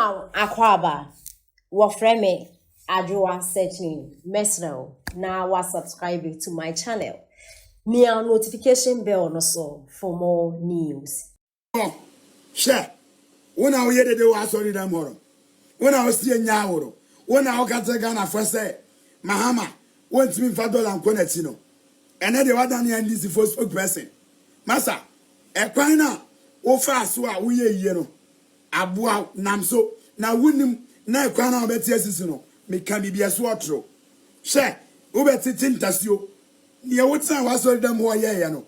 Mama Akwaba, Wafreme, Adjoa searching, Mesno, now was subscribing to my channel. Near notification bell also for more news. Oh, share. When I hear the was already tomorrow. When I was seeing Yaworo, when I got the Ghana first say, Mahama, wants me for dollar and Conetino. And then the other near this first person. Massa, a quina, o fast, we ye know. Abua, Namso, now wouldn't na quina better season. Me can be a swatro. Share, over Tintasio. Near what time was all them who are no.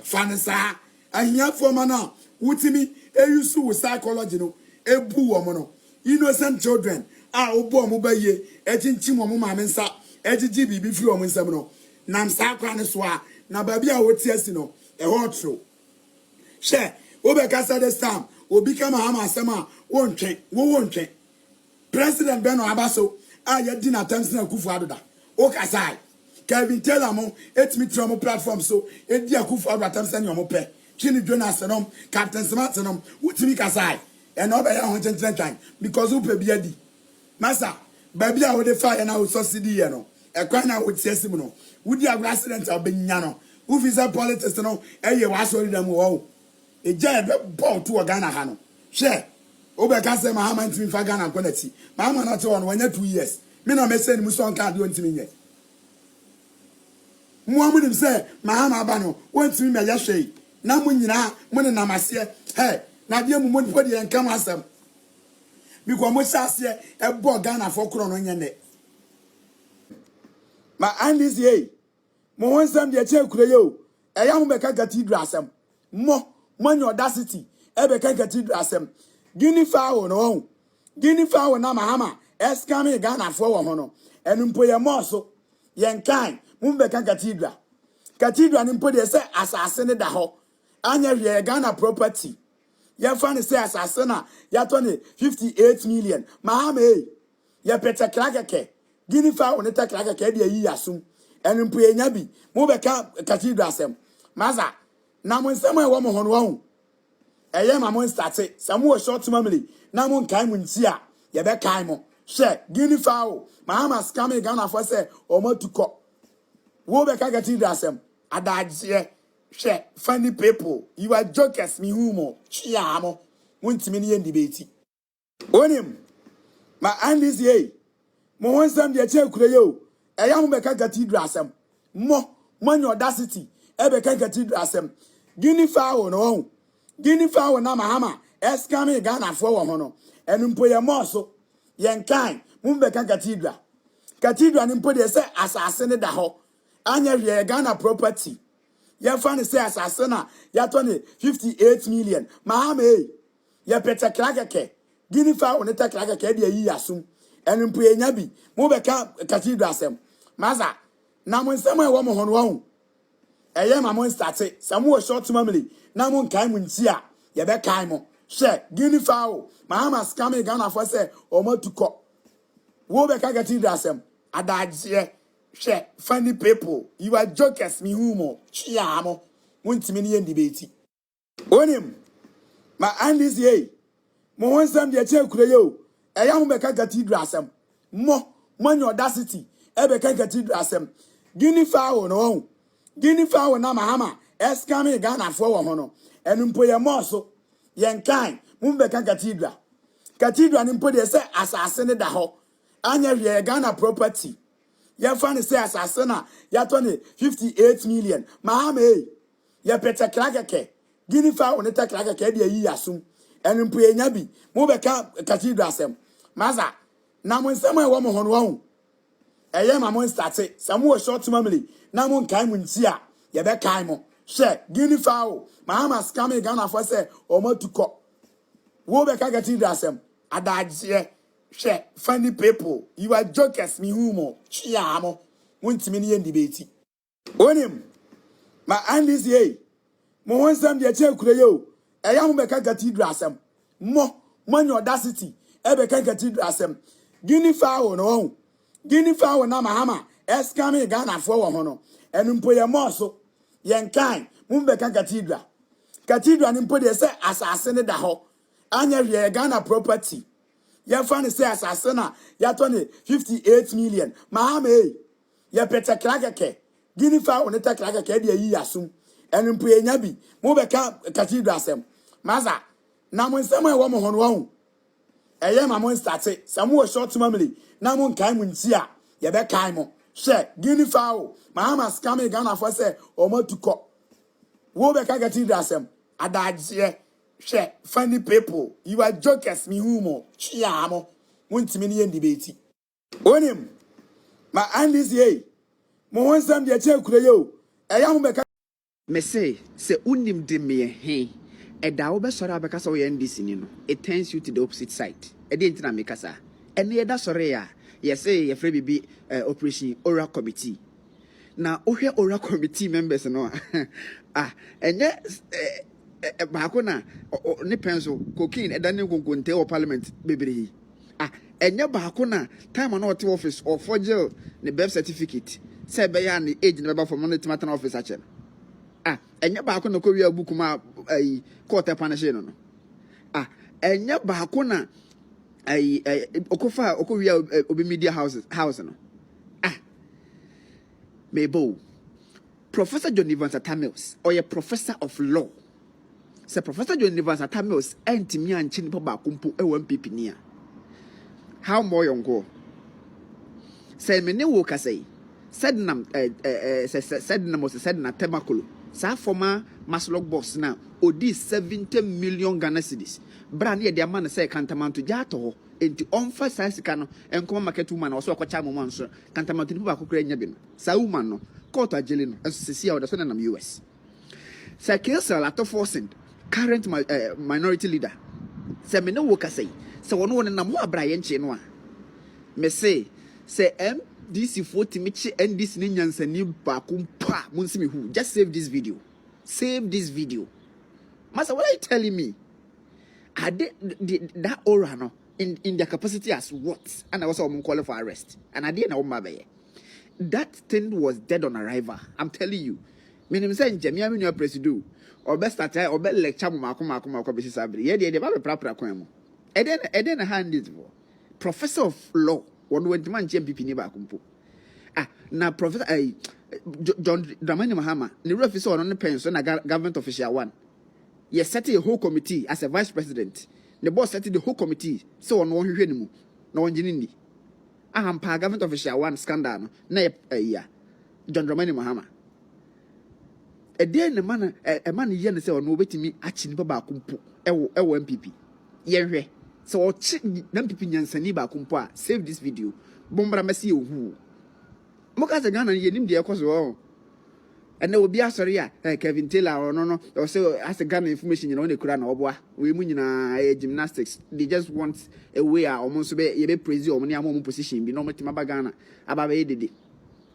Fanasa, I hear for mana, Wutimi, a use with psychology, no, a boo woman, innocent children, obo mobaye, etin chimo mamensa, etigibi before Winsabno, Nam Sakwaneswa, Nababia Wotiasino, a hot show. Share, Obekasa this time, will become a hammer summer, won't change. President Beno Abaso, I dinner Thompson Kufuada, Okasai. Kevin Telamo, 8 me trauma platform so, et dia Kufuada Thompson Yomope, Chini Jonas and Captain Smartson, Utimi Kasai, and over 110 time, because Upe Biadi. Massa, baby, I would fire and I would succeed, a crana with Sesimono, would you have residents of Bignano, who is a politics, and you was already them all. A giant ball to a Ghana Hano. Share. Obekase Mahama ntimi fa Ghana Koneti. Mahama na to on when 2 years. Me no me say ni muso nka do ntimi nye. Muamu say Mahama aba no wontimi me ya hwei. Na mu nyina mu ne namase. Hey, na de mu mu podi enka mu asem. Because mo sase e bo Ghana for kro no nye ne. Ma andis ye. Mo wonsam de che kure yo. E ya mo beka cathedral asem. Mo your audacity. E beka cathedral asem. Guinea fowl no. Guinea fowl na Mahama. Escame Ghana for hono. And mpoye moso. Yen kind. Mumbeka cathedral. Cathedral nimpo de say assassin da ho. Anya ye Ghana property. Yen fan say assassin ya 58 million. Mahama ye pete krageke. Guinea fowl ne ta krageke de yi asum. And mpoye nyabi. Mumbeka cathedral sem. Maza. Na mo nsem e wo mo hono wo. Eye ma mon start samu short family na mon kan mun tia ye be kan mo she Guinea fowl Mahama scam Ghana for say o matuko wo be ka gati dasem adaje she funny people you are jokers me humo chia mo wontimi ne debate onim ma andis ye mo wonsam de che kure yo eya mo be ka gati dasem mo your audacity e be ka gati dasem Guinea fowl no Guinea fowl na Mahama escame Ghana for hono enumpoye moso yen kan mumbeka cathedral nimpo de say assassin da ho anya ye Ghana property yen fan say assassin ya 58 million Mahama ye pete krageke Guinea fowl ne ta krageke de yi asum enumpoye nyabi mumbeka cathedral sem maza na mo nsem e wo mo hono wo eye ma mo start samu short family na mo kan mo ntia ye be kan mo she Guinea fowl Mahama scam Ghana for say o matuko wo be ka gati dasem adaje she funny people you are jokers me humo chia mo wontimi ne debate onim ma andis ye mo wonsam de che kure yo eya mo be ka gati dasem mo your audacity e be ka gati dasem Guinea fowl no Guinea fowl na Mahama escame Ghana for hono enumpoye moso yen kan mumbeka cathedral nimpo de say assassin da ho anya ye Ghana property yen fan say assassin ya 58 million Mahama ye pete krageke Guinea fowl ne ta krageke de yi asum enumpoye nyabi mumbeka cathedral sem maza na mo nsem e wo mo hono wo eye ma mo start samu short family na mo kan mo ntia ye be kan mo she Guinea fowl Mahama scam Ghana for say o matuko wo be ka gati dasem adaje she funny people you are jokers me humo chia mo wontimi ne debate onim ma andis ye mo wonsam de che kure yo eya mo be ka gati dasem mo your audacity e be ka gati dasem Guinea fowl no Guinea fowl na Mahama escame Ghana for hono enumpoye moso yen kan mumbeka cathedral nimpo de say assassin da ho anya ye Ghana property ya fan say asasena ya tone 58 million mahame ya pete krakeke gini fa on ta krakeke de yi yasum enumpu enya bi mo be ka cathedral asem maza na mo nsem e wo mo hono wo eye ma mo start samu wo short family na mo nkai mo nti a ye be kai mo she gini fa o mahama scam e Ghana for say o mo tuko wo be ka cathedral asem adaje she funny people you are jokers me humor chia mo wontimi ne debate onim ma andis ye mo wonsam de che kure yo eya mo be ka me say unim de me he eda wo be sori abeka so ye ndisi ni no it turns you to the opposite side e dey ntina me kasa ene eda sori ya ye say ye free bibi operation oral committee na ohwe oral committee members no enye baako na ne penso cocaine eda ne nkonkonte o parliament bebre enye baako na time na ote office or forge ne birth certificate say be ya ne age ne be for money timata na office ache enye baako na ko wi abuku ma court panishe no enye baako na okofa wi obi media house no mebo Professor John Evans Atamils or a professor of law say Professor John Evans Atamils entimi anchi ni ba kumpo MPP nia how more yongo say me ne wo ka say said na temakolo sa former maslog boss na odi 70 million Ghana cedis brand ye de man say kantamanto jato enti onfa sasika no enko market woman na so akocha mo nso kantamanto ni ba kokora nya bi no sa woman no court agele no sisi ya so na US say Kelsey Lato forcing current minority leader say me no wo ka say wono na mo abraye nche no a me say MDC 40 mechi NDC ni nyansani ba kumpa munsimi hu just save this video Master, what are you telling me? I did that aura no in their capacity as what? And I was all called for arrest. And I didn't know my baby. That thing was dead on arrival. I'm telling you. Meaning saying Jamia when you presido or best at or best lecture mako bisi sabri. Yeah, they have a proper kwemo. Eden hand it for professor of law. One went man MPP ni ba kumpo. Na professor John Dramani Mahama. Ni officer on the pension na government official one. Yes, setting a whole committee as a vice president. The boss setting the whole committee. So on one who no one jinini. Government official one scandal. Na John Dramani Mahama. A day in a man yen say on wait me achin baba kumpo. Ewo MPP. Yenwe. So MPP nyansani ba kumpo. Save this video. Bombra mesi who. Moka se Ghana yenim de ekoso. And there will be a sorry, Kevin Taylor or no, or so as a Ghana information you know the Quran or boy. We mean gymnastics. They just want a way almost be a praise or many more position. Be no matter Ghana about did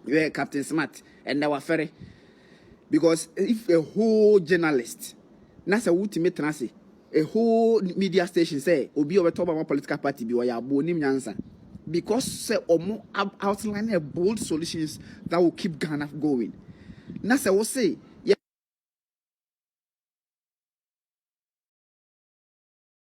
you Captain Smart and our ferry. Because if a whole journalist, that's a ultimate transi, a whole media station say, will be over top of one political party, be why bonim answer. Because say or more outline a bold solutions that will keep Ghana going. Nasa will say